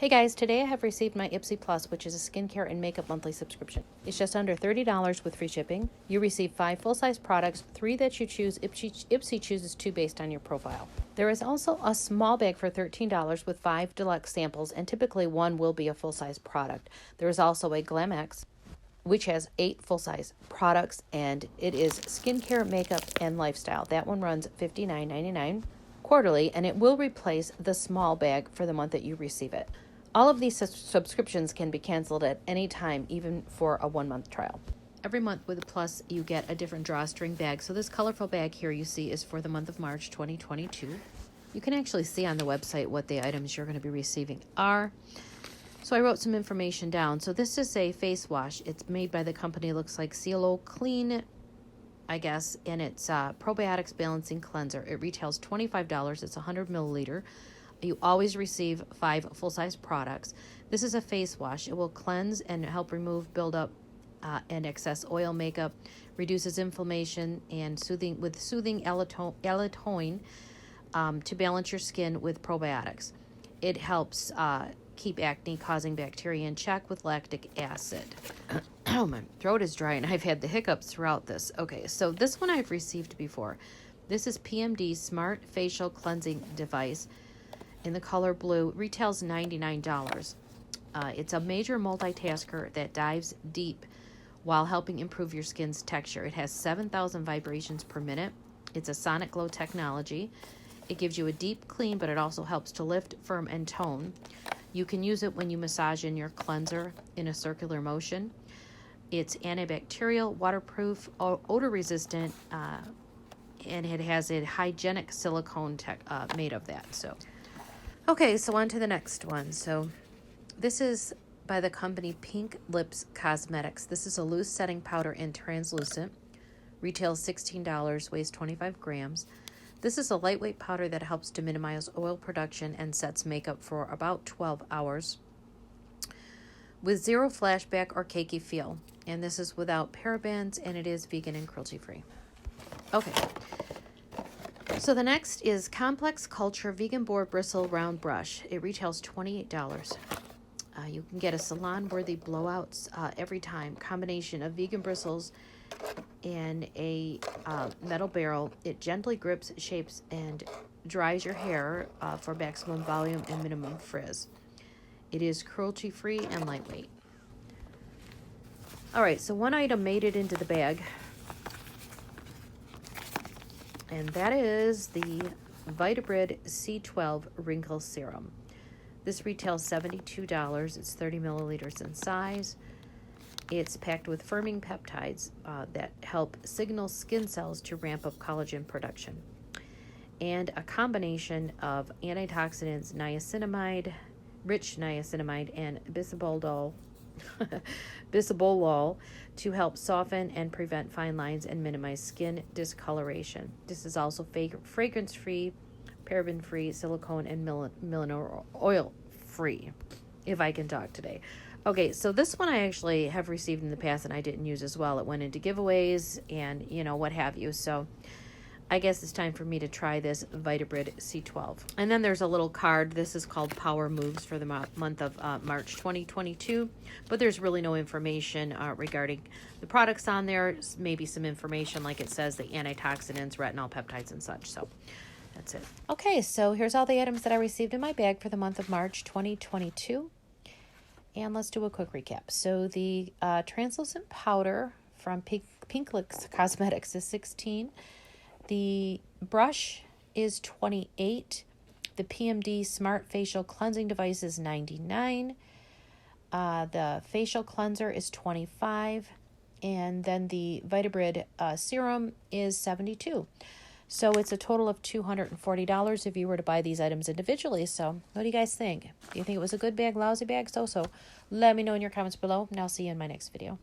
Hey guys, today I have received my Ipsy Plus, which is a skincare and makeup monthly subscription. It's just under $30 with free shipping. You receive 5 full-size products, 3 that you choose. Ipsy chooses 2 based on your profile. There is also a small bag for $13 with 5 deluxe samples, and typically 1 will be a full-size product. There is also a Glam X, which has 8 full-size products, and it is skincare, makeup, and lifestyle. That one runs $59.99 quarterly, and it will replace the small bag for the month that you receive it. All of these subscriptions can be canceled at any time, even for a 1-month trial. Every month with a Plus, you get a different drawstring bag. So this colorful bag here you see is for the month of March 2022. You can actually see on the website what the items you're going to be receiving are. So I wrote some information down. So this is a face wash. It's made by the company, looks like CeeLo Clean, I guess, and it's Probiotics Balancing Cleanser. It retails $25. It's 100 milliliter. You always receive 5 full-size products. This is a face wash. It will cleanse and help remove buildup and excess oil makeup, reduces inflammation, and soothing allantoin to balance your skin with probiotics. It helps keep acne-causing bacteria in check with lactic acid. Oh, my throat is dry, and I've had the hiccups throughout this. Okay, so this one I've received before. This is PMD Smart Facial Cleansing Device in the color blue. Retails $99. It's a major multitasker that dives deep while helping improve your skin's texture. It has 7,000 vibrations per minute. It's a sonic glow technology. It gives you a deep clean, but it also helps to lift, firm, and tone. You can use it when you massage in your cleanser in a circular motion. It's antibacterial, waterproof, odor resistant, and it has a hygienic silicone made of that. Okay, so on to the next one. So this is by the company Pink Lips Cosmetics. This is a loose setting powder and translucent. Retails $16, weighs 25 grams. This is a lightweight powder that helps to minimize oil production and sets makeup for about 12 hours. With zero flashback or cakey feel. And this is without parabens, and it is vegan and cruelty-free. Okay. So the next is Complex Culture Vegan Boar Bristle Round Brush. It retails $28. You can get a salon-worthy blowouts every time. Combination of vegan bristles and a metal barrel. It gently grips, shapes, and dries your hair for maximum volume and minimum frizz. It is cruelty-free and lightweight. All right, so one item made it into the bag, and that is the Vitabrid C12 Wrinkle Serum. This retails $72. It's 30 milliliters in size. It's packed with firming peptides that help signal skin cells to ramp up collagen production. And a combination of antioxidants, niacinamide, rich niacinamide, and bisabolol to help soften and prevent fine lines and minimize skin discoloration. This is also fragrance-free, paraben-free, silicone, and mineral oil-free, if I can talk today. Okay, so this one I actually have received in the past and I didn't use as well. It went into giveaways and, what have you. So I guess it's time for me to try this Vitabrid C12. And then there's a little card. This is called Power Moves for the month of March 2022. But there's really no information regarding the products on there. Maybe some information like it says the antioxidants, retinol, peptides, and such. So that's it. Okay, so here's all the items that I received in my bag for the month of March 2022. And let's do a quick recap. So the translucent powder from Pink Lips Cosmetics is $16. The brush is $28. The PMD Smart Facial Cleansing Device is $99. The facial cleanser is $25. And then the Vitabrid serum is $72. So it's a total of $240 if you were to buy these items individually. So what do you guys think? Do you think it was a good bag, lousy bag? So let me know in your comments below, and I'll see you in my next video.